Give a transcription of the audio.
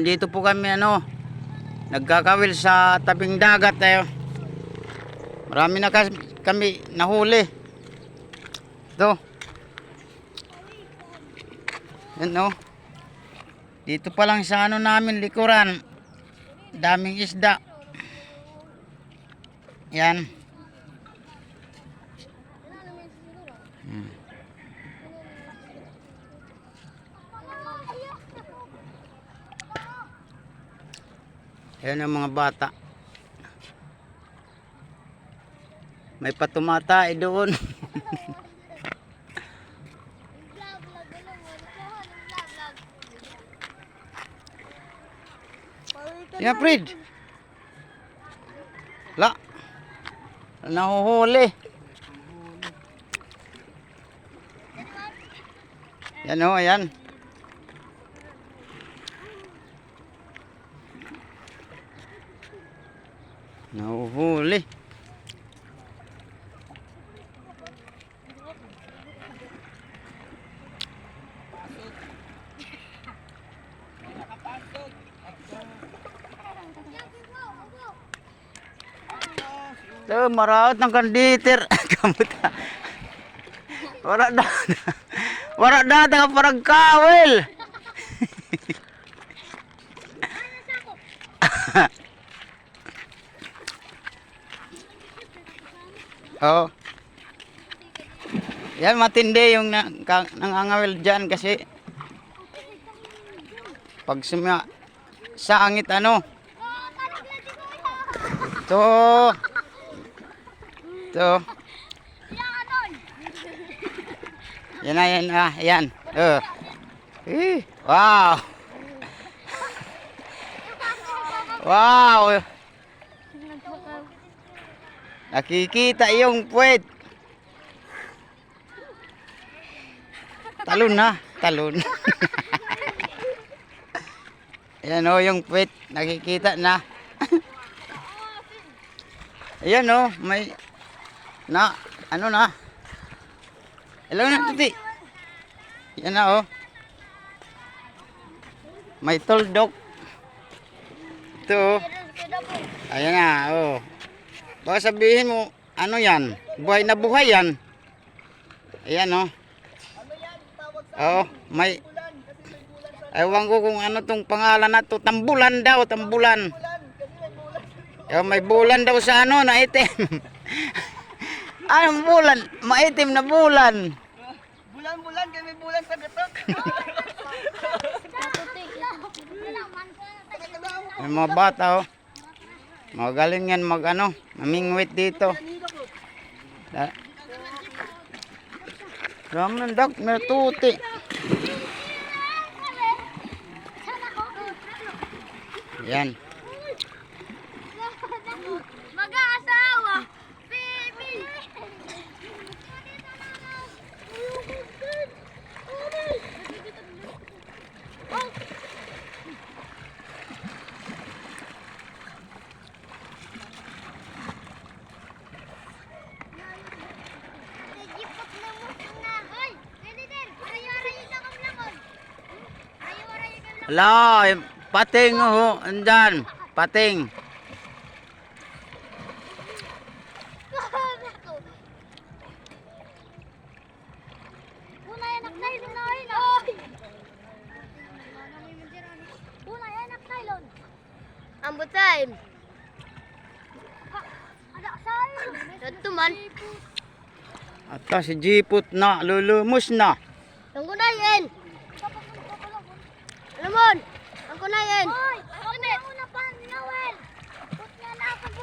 Dito po kami nagkakawil sa tabing dagat tayo. Marami na kami nahuli. Ito. Yan Dito pa lang sa namin likuran. Daming isda. Yan. Ayan ang mga bata. May patumatay doon. Yan, Fred. La. Nahuhuli. Yan ayan. Nahuhuli. Ito, maraot ng kanditer. Kamuta. Wala na parang kawil. Oh. Yan, matindi yung nangangawil dyan kasi pag sa angit ito. Ito. Yan. Wow. Wow. Nakikita yung puwet. Talon na. Talon. Ayan yung puwet. Nakikita na. Ayan may na. Hello na tuti. Yan na may tuldok. Ito ayan na baka sabihin mo yan, buhay na buhay yan. Ayan may ewan ko kung tong pangalan na to. Tambulan daw, tambulan. May bulan daw sa na itim. Anong bulan? Maitim na bulan. Bulan kami bulan sa gatok. May mga bata magaling yan mamingwit dito. Ramandak may tuti. Yan. Mag-aasawa. Hala, pating andyan. Pating. Ambutain. Ito man. Ata si Jiput na lulumos na. Ang kunayin. Alamon. Ang kunayin.